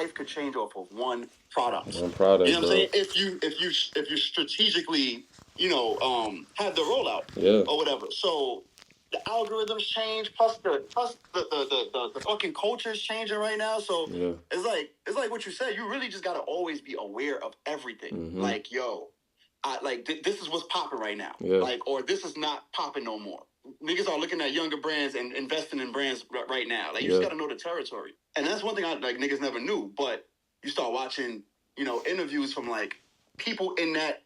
life could change off of one product. One product, you know what I'm bro. saying? If you strategically, have the rollout, or whatever. So the algorithms change, plus the fucking culture's changing right now. So it's like what you said. You really just gotta always be aware of everything. Mm-hmm. Like, this is what's popping right now. Like, or this is not popping no more. Niggas are looking at younger brands and investing in brands right now. Like, you just gotta know the territory. And that's one thing niggas never knew. But you start watching, interviews from like people in that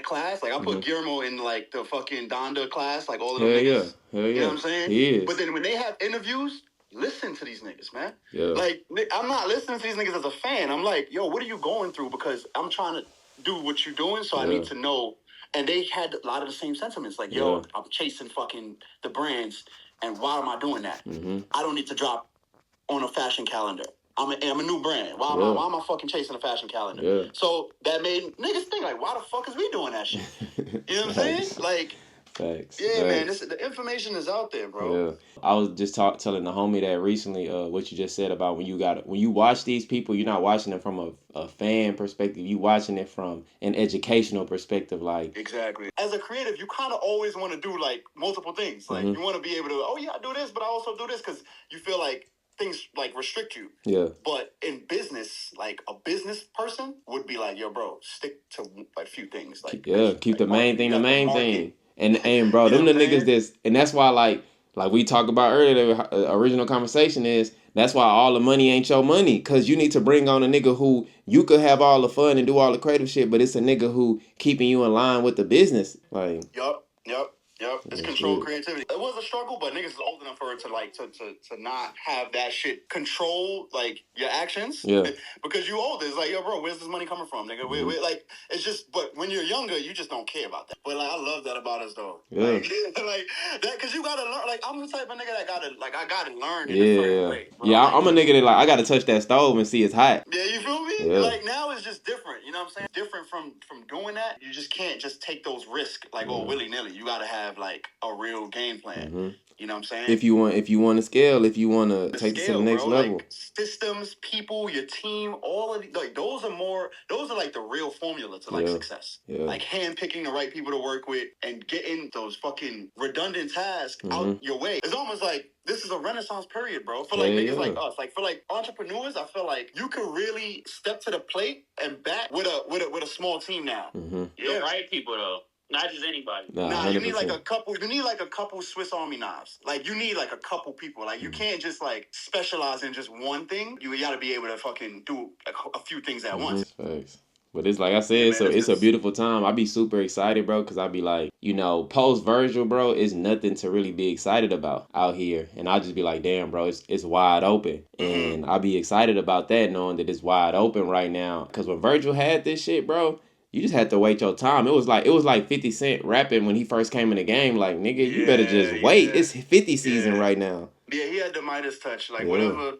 class. Like, I put Guillermo in like the fucking Donda class, like all of them niggas. Hell yeah. You know what I'm saying? He is. But then when they have interviews, listen to these niggas, man. Yeah. Like, I'm not listening to these niggas as a fan. I'm like, yo, what are you going through? Because I'm trying to do what you're doing, so I need to know. And they had a lot of the same sentiments. Like, yo, I'm chasing fucking the brands, and why am I doing that? Mm-hmm. I don't need to drop on a fashion calendar. I'm a new brand. Why am I fucking chasing a fashion calendar? Yeah. So that made niggas think, like, why the fuck is we doing that shit? You know what I'm saying? Like, Facts. Yeah, man. The information is out there, bro. Yeah. I was just telling the homie that recently, what you just said about when you watch these people, you're not watching them from a fan perspective. You watching it from an educational perspective, like. Exactly. As a creative, you kind of always want to do like multiple things. Like you want to be able to, I do this, but I also do this because you feel like things like restrict you. Yeah. But in business, like a business person would be like, yo, bro, stick to like a few things. Like keep the main thing the main thing. And bro, you them the niggas and that's why like we talked about earlier, the original conversation is that's why all the money ain't your money, because you need to bring on a nigga who you could have all the fun and do all the creative shit, but it's a nigga who keeping you in line with the business. Like, Yep. It's controlled creativity. It was a struggle, but niggas is old enough for it to like to not have that shit control like your actions. Yeah. Because you older, it's like, yo, bro, where's this money coming from, nigga? We like, it's just. But when you're younger, you just don't care about that. But like, I love that about us, though. Yeah. Like that, because you gotta learn. Like, I'm the type of nigga that I gotta learn in a certain way. Bro. Yeah, I'm a nigga that like I gotta touch that stove and see it's hot. Yeah, you feel me? Yeah. Like now it's just different. You know what I'm saying? Different from doing that. You just can't just take those risks like willy nilly. You gotta have like a real game plan. You know what I'm saying? If you want to scale, if you want to take it to the next level. Like systems, people, your team, all of like those are like the real formula to like success. Yeah. Like handpicking the right people to work with and getting those fucking redundant tasks out your way. It's almost like this is a renaissance period, bro. For like niggas like us, like for like entrepreneurs, I feel like you can really step to the plate and bat with a small team now. The right people though. Not just anybody. Nah, you need like a couple. You need like a couple Swiss Army knives. Like you need like a couple people. Like you can't just like specialize in just one thing. You gotta be able to fucking do a few things at once. Thanks. But it's like I said, it's a beautiful time. I be super excited, bro, because I be like, post Virgil, bro, is nothing to really be excited about out here. And I just be like, damn, bro, it's wide open. And I be excited about that, knowing that it's wide open right now. Because when Virgil had this shit, bro, you just had to wait your time. It was like 50 Cent rapping when he first came in the game. Like, nigga, you better just wait. Yeah. It's 50 season right now. Yeah, he had the Midas touch. Like, whatever.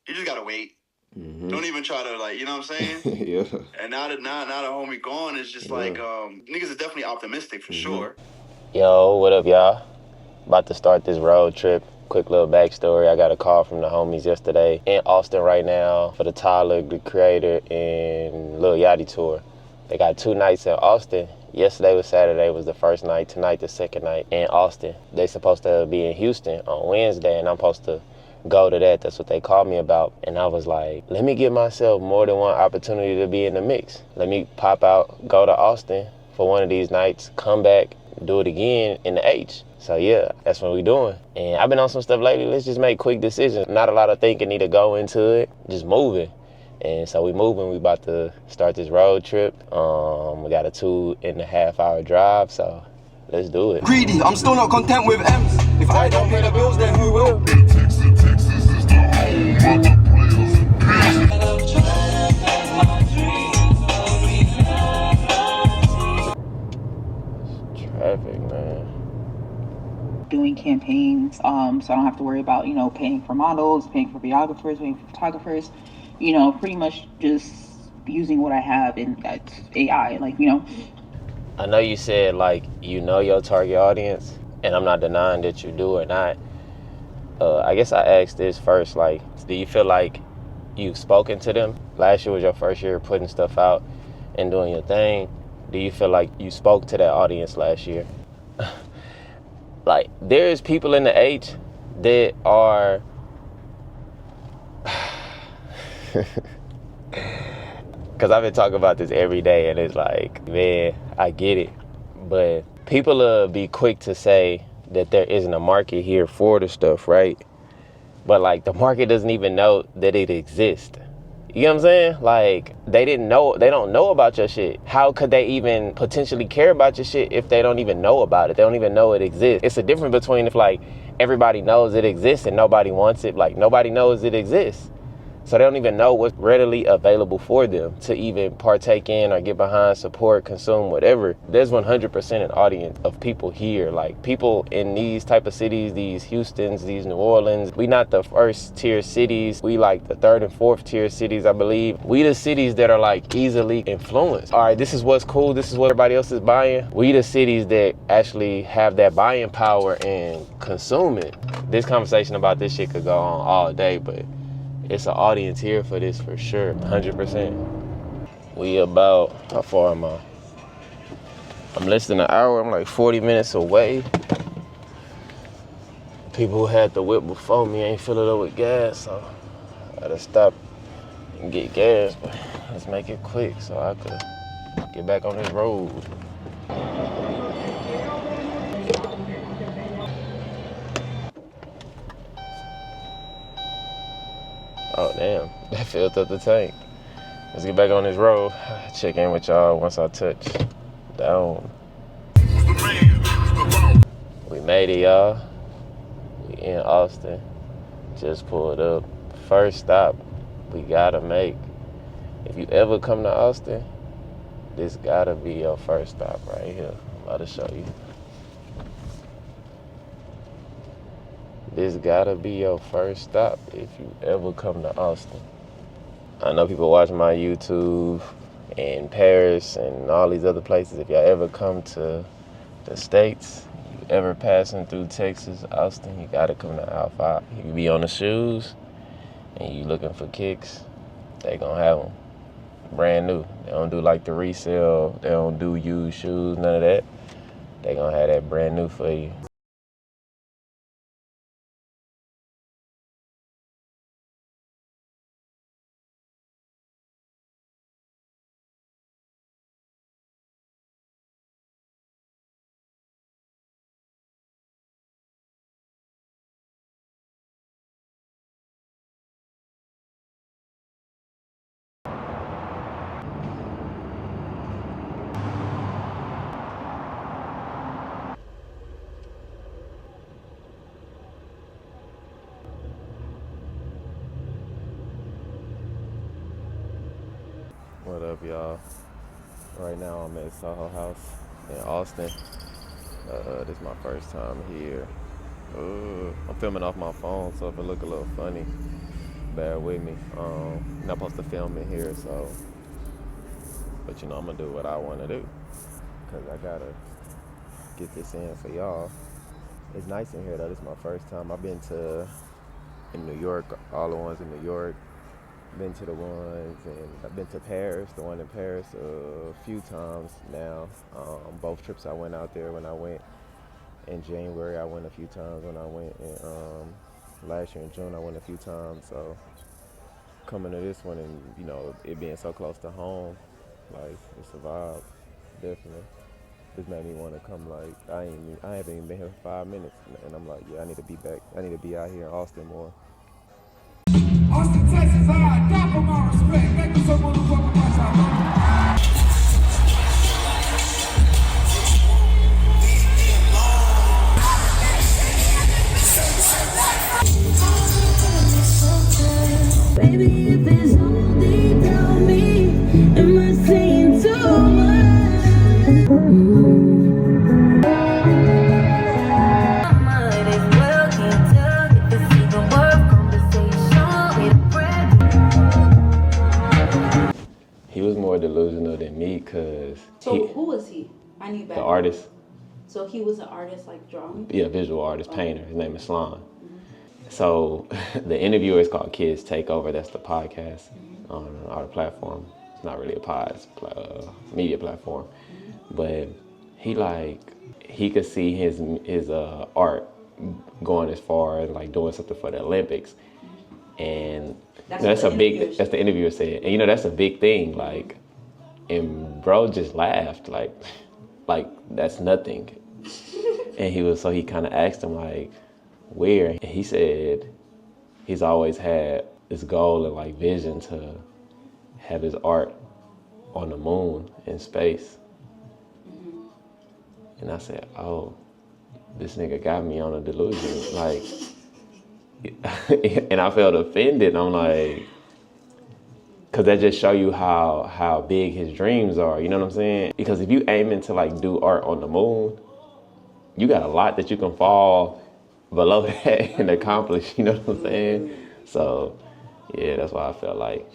You just gotta wait. Don't even try to, like, you know what I'm saying? Yeah. And now the homie gone, it's just like, niggas is definitely optimistic for sure. Yo, what up, y'all? About to start this road trip. Quick little backstory. I got a call from the homies yesterday in Austin right now for the Tyler, the Creator, and Lil Yachty tour. They got 2 nights in Austin. Yesterday was Saturday, was the first night. Tonight, the second night in Austin. They supposed to be in Houston on Wednesday, and I'm supposed to go to that. That's what they called me about. And I was like, let me give myself more than one opportunity to be in the mix. Let me pop out, go to Austin for one of these nights, come back, do it again in the H. So yeah, that's what we doing. And I've been on some stuff lately. Let's just make quick decisions. Not a lot of thinking need to go into it. Just moving. And so we moving. We about to start this road trip. We got a 2.5 hour drive, so let's do it. Greedy, I'm still not content with M's. If I don't pay the bills, then who will? Traffic, man. Doing campaigns, so I don't have to worry about, paying for models, paying for videographers, paying for photographers. Pretty much just using what I have in AI, I know you said, your target audience, and I'm not denying that you do or not. I guess I asked this first, do you feel like you've spoken to them? Last year was your first year putting stuff out and doing your thing. Do you feel like you spoke to that audience last year? Like, there's people in the H that are because I've been talking about this every day, and it's like, man, I get it, but people be quick to say that there isn't a market here for the stuff, right? But like, the market doesn't even know that it exists. You know what I'm saying? Like, they don't know about your shit. How could they even potentially care about your shit if they don't even know about it? They don't even know it exists. It's a difference between if like everybody knows it exists and nobody wants it. Like, nobody knows it exists. So they don't even know what's readily available for them to even partake in or get behind, support, consume, whatever. There's 100% an audience of people here. Like, people in these type of cities, these Houstons, these New Orleans. We not the first tier cities. We like the third and fourth tier cities, I believe. We the cities that are like easily influenced. All right, this is what's cool. This is what everybody else is buying. We the cities that actually have that buying power and consume it. This conversation about this shit could go on all day, but it's an audience here for this for sure, 100%. We about, how far am I? I'm less than an hour, I'm like 40 minutes away. People who had the whip before me ain't fill it up with gas, so I gotta stop and get gas, but let's make it quick so I could get back on this road. Oh damn, that filled up the tank. Let's get back on this road. Check in with y'all once I touch down. We made it, y'all. We in Austin. Just pulled up. First stop we gotta make. If you ever come to Austin, this gotta be your first stop right here. I'm about to show you. This gotta be your first stop if you ever come to Austin. I know people watch my YouTube in Paris and all these other places. If y'all ever come to the States, you ever passing through Texas, Austin, you gotta come to Aisle 5. If you be on the shoes and you looking for kicks, they gonna have them brand new. They don't do like the resale, they don't do used shoes, none of that. They gonna have that brand new for you. What up, y'all? Right now I'm at Soho House in Austin. This is my first time here. I'm filming off my phone, so if it look a little funny, bear with me. I'm not supposed to film in here, so, but you know, I'm gonna do what I wanna do, cause I gotta get this in for y'all. It's nice in here though. This is my first time. I've been in New York, all the ones in New York. Been to the ones, and I've been to Paris, the one in Paris a few times now. Both trips I went out there. When I went in January, I went a few times. When I went in last year in June, I went a few times. So coming to this one, and you know, it being so close to home, like, it's a vibe, definitely. This made me want to come. Like, I haven't even been here for 5 minutes, and I'm like, yeah, I need to be back. I need to be out here in Austin more. Austin, Texas, I got for my respect. Thank you so much for my time. Baby, if it's only tell me, am I saying too much? I might as well can't tell if it's even worth conversation. He was more delusional than me, cause who was he? I need back. The artist. So he was an artist, like drawing? Yeah, visual artist, painter. His name is Slime. So the interviewer is called Kids Takeover. That's the podcast on our platform. It's not really a pod, it's a media platform. But he could see his art going as far as like doing something for the Olympics. And that's the interviewer said. And that's a big thing. Like, and bro just laughed like that's nothing. And he kind of asked him like, where? And he said he's always had this goal and like vision to have his art on the moon in space. And I said, oh, this nigga got me on a delusion. Like, and I felt offended. I'm like, because that just show you how big his dreams are. You know what I'm saying? Because if you aiming to like do art on the moon, you got a lot that you can fall below that and accomplish. You know what I'm saying? So yeah, that's why I felt like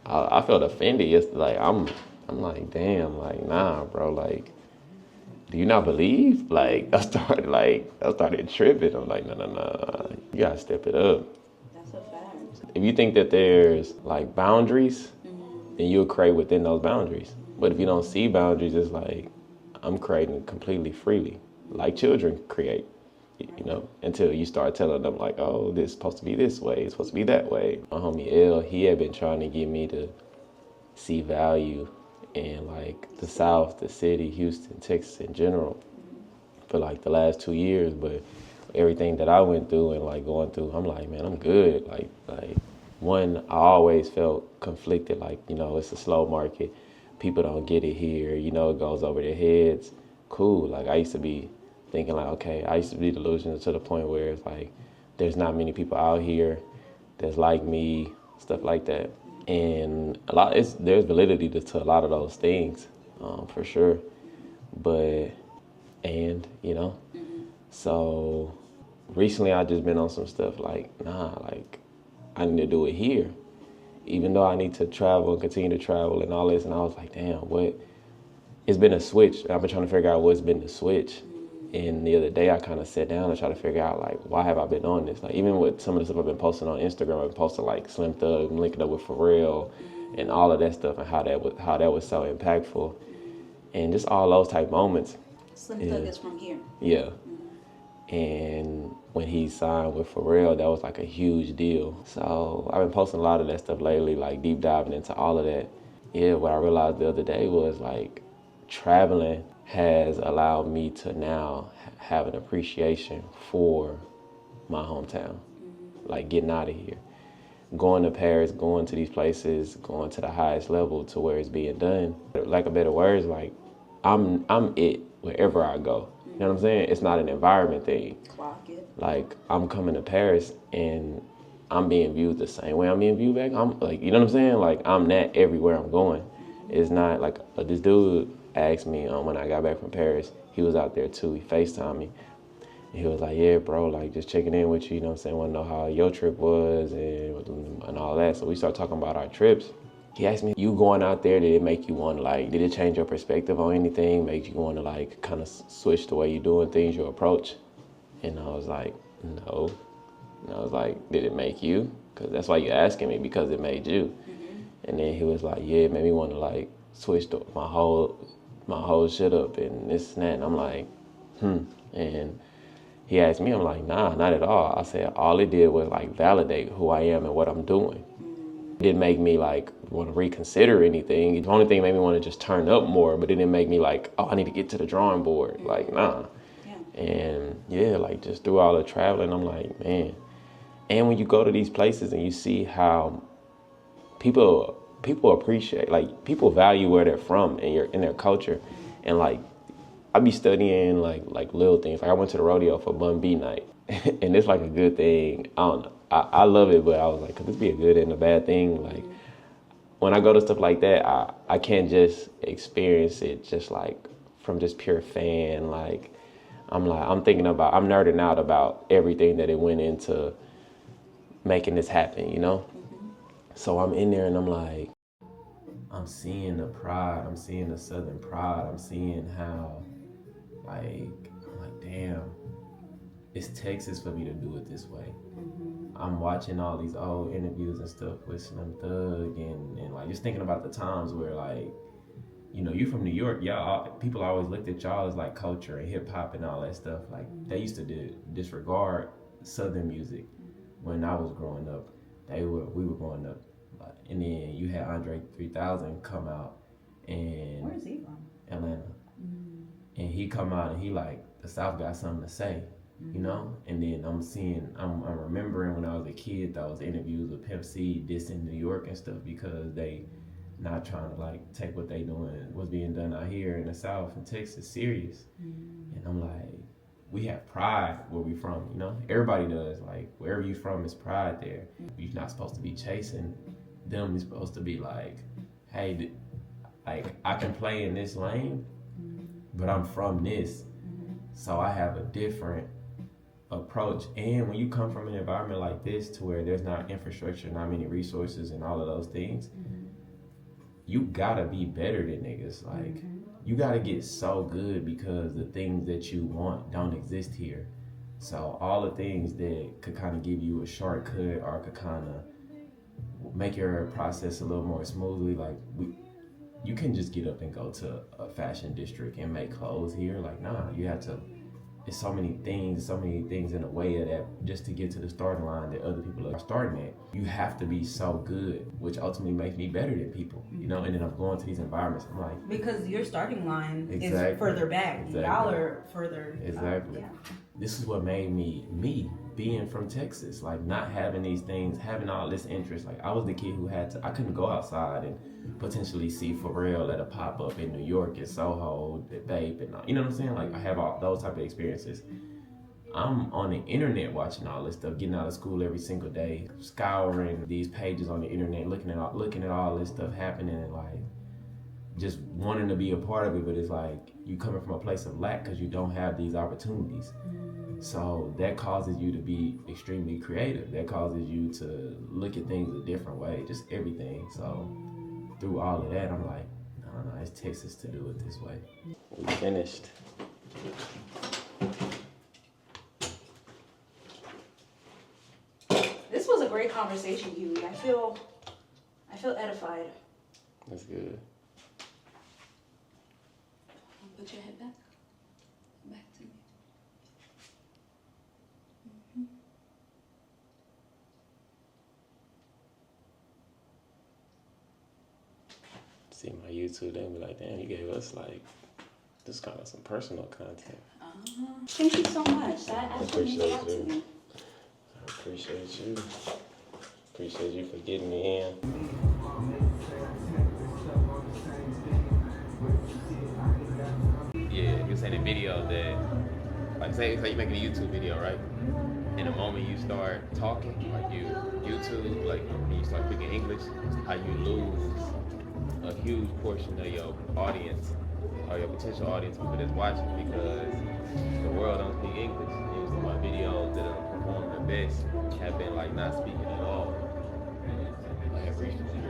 I felt offended. It's like I'm like, damn, like nah, bro, like. Do you not believe? Like I started tripping. I'm like, no, you gotta step it up. That's a fact. If you think that there's like boundaries, then you'll create within those boundaries. But if you don't see boundaries, it's like I'm creating completely freely, like children create, until you start telling them like, oh, this is supposed to be this way, it's supposed to be that way. My homie L, he had been trying to get me to see value in like the South, the city, Houston, Texas in general for like the last 2 years. But everything that I went through and like going through, I'm like, man, I'm good. Like one, I always felt conflicted, like, it's a slow market. People don't get it here, it goes over their heads. Cool. Like I used to be thinking like, okay, I used to be delusional to the point where it's like, there's not many people out here that's like me, stuff like that. And there's validity to a lot of those things, for sure. So recently I just been on some stuff like, nah, like I need to do it here. Even though I need to travel and continue to travel and all this, and I was like, damn, it's been a switch. I've been trying to figure out what's been the switch. And the other day I kind of sat down and tried to figure out like, why have I been on this? Like even with some of the stuff I've been posting on Instagram, I've been posting like Slim Thug, linking up with Pharrell and all of that stuff, and how that was so impactful. And just all those type moments. Slim Thug is from here. Yeah. And when he signed with Pharrell, that was like a huge deal. So I've been posting a lot of that stuff lately, like deep diving into all of that. Yeah, what I realized the other day was like traveling has allowed me to now have an appreciation for my hometown, like getting out of here. Going to Paris, going to these places, going to the highest level to where it's being done. Like a better words, like I'm it wherever I go. You know what I'm saying? It's not an environment thing. Clock it. Like I'm coming to Paris and I'm being viewed the same way I'm being viewed back. I'm like, you know what I'm saying? Like I'm that everywhere I'm going. It's not like this dude asked me when I got back from Paris. He was out there too. He FaceTimed me. And he was like, yeah, bro, like just checking in with you, you know what I'm saying? Want to know how your trip was and all that. So we started talking about our trips. He asked me, you going out there, did it make you want to like, did it change your perspective on anything? Make you want to like kind of switch the way you're doing things, your approach? And I was like, no. And I was like, did it make you? Because that's why you're asking me, because it made you. And then he was like, yeah, it made me want to like switch my whole shit up and this and that. And I'm like, And he asked me, I'm like, nah, not at all. I said, all it did was like validate who I am and what I'm doing. It didn't make me like want to reconsider anything. The only thing made me want to just turn up more, but it didn't make me like, oh, I need to get to the drawing board. Like, nah. Yeah. And yeah, like just through all the traveling, I'm like, man. And when you go to these places and you see how people appreciate, like people value where they're from and in their culture. And like, I be studying like little things. Like I went to the rodeo for Bun B night, and it's like a good thing. I don't know. I love it, but I was like, could this be a good and a bad thing? Like when I go to stuff like that, I can't just experience it just like from just pure fan. Like I'm nerding out about everything that it went into making this happen, you know? So I'm in there and I'm like, I'm seeing the pride. I'm seeing the Southern pride. I'm seeing how, I'm like, damn, it's Texas for me to do it this way. I'm watching all these old interviews and stuff with Slim Thug and like just thinking about the times where like, you know, you from New York, y'all, people always looked at y'all as like culture and hip hop and all that stuff. Like they used to disregard Southern music when I was growing up. We were growing up, and then you had Andre 3000 come out, and where is he from? Atlanta, and he come out and he like the South got something to say, you know. And then I'm remembering when I was a kid those interviews with Pimp C dissing New York and stuff because they not trying to like take what they doing, what's being done out here in the South and Texas serious. And I'm like, we have pride where we from, you know? Everybody does. Like, wherever you from is pride there. You're not supposed to be chasing them. You're supposed to be like, hey, like, I can play in this lane, but I'm from this. So I have a different approach. And when you come from an environment like this to where there's not infrastructure, not many resources and all of those things, you gotta be better than niggas. Like, you gotta get so good because the things that you want don't exist here. So all the things that could kind of give you a shortcut or could kind of make your process a little more smoothly, like you can just get up and go to a fashion district and make clothes here. Like, nah, you have to, there's so many things in the way of that just to get to the starting line that other people are starting at. You have to be so good, which ultimately makes me better than people, you know? And then I'm going to these environments, I'm like... Because your starting line is further back. Y'all are further... Exactly. Yeah. This is what made me being from Texas, like not having these things, having all this interest. Like I was the kid who I couldn't go outside and potentially see Pharrell at a pop-up in New York and Soho, the Vape and all, you know what I'm saying? Like I have all those type of experiences. I'm on the internet watching all this stuff, getting out of school every single day, scouring these pages on the internet, looking at all this stuff happening and like just wanting to be a part of it, but it's like you coming from a place of lack because you don't have these opportunities. So that causes you to be extremely creative. That causes you to look at things a different way, just everything. So through all of that, I'm like, no, it's Texas to do it this way. We finished. This was a great conversation, Huey. I feel edified. That's good. Put your head back. Back to me. See my YouTube, they'll be like, damn, you gave us like, this kind of some personal content. Thank you so much. I appreciate you. I appreciate you. Appreciate you for getting me in. Yeah, you say the video that, like say you're making a YouTube video, right? And the moment you start talking, like YouTube, like when you start speaking English, how you lose a huge portion of your audience or your potential audience, people that's watching, because the world don't speak English. Usually my videos that are performing the best have been like not speaking at all.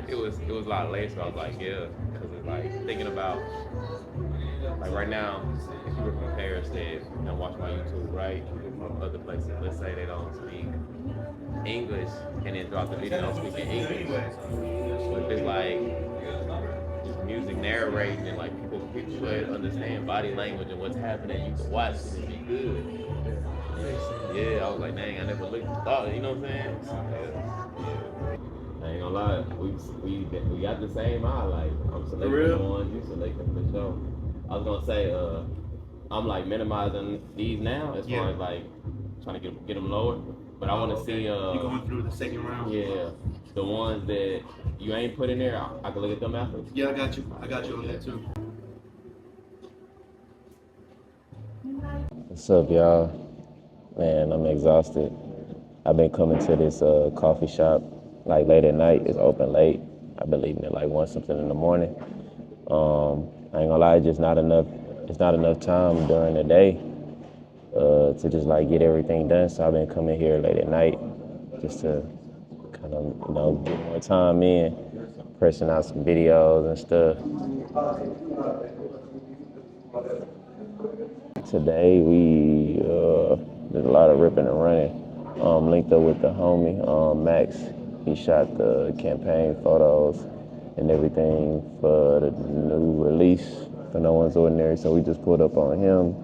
It was a lot of layers, so I was like, yeah, because it's like thinking about, like right now, if people from Paris that don't watch my YouTube, right, people from other places, let's say they don't speak English, and then throughout the video don't speak in English, but if it's like just music narrating and like people understand body language and what's happening, you can watch it and be good. Yeah, I was like, dang, I never thought, you know what I'm saying? I ain't gonna lie, we got the same eye. Like I'm selecting the ones, you selecting for sure. I was gonna say, I'm like minimizing these now as far as like trying to get them lower. But I want to see. You going through the second round? Yeah, the ones that you ain't put in there, I can look at them after. Yeah, I got you on that too. What's up, y'all? Man, I'm exhausted. I've been coming to this coffee shop like late at night. It's open late. I've been leaving at like 1 something in the morning. I ain't gonna lie, it's just not enough. It's not enough time during the day to just like get everything done. So I've been coming here late at night just to kind of get more time in, pressing out some videos and stuff. Today we there's a lot of ripping and running. Linked up with the homie, Max. He shot the campaign photos and everything for the new release for No One's Ordinary. So we just pulled up on him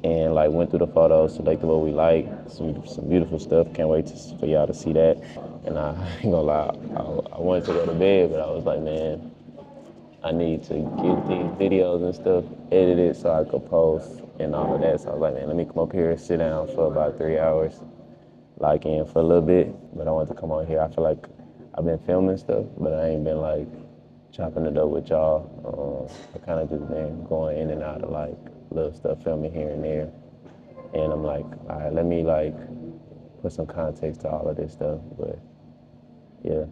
and like went through the photos, selected what we like, some beautiful stuff. Can't wait for y'all to see that. And I ain't gonna lie, I wanted to go to bed, but I was like, man, I need to get these videos and stuff edited so I could post and all of that. So I was like, man, let me come up here and sit down for about 3 hours, lock in for a little bit. But I wanted to come on here. I feel like I've been filming stuff, but I ain't been like chopping it up with y'all. I kind of just been going in and out of like little stuff, filming here and there. And I'm like, all right, let me like put some context to all of this stuff. But yeah.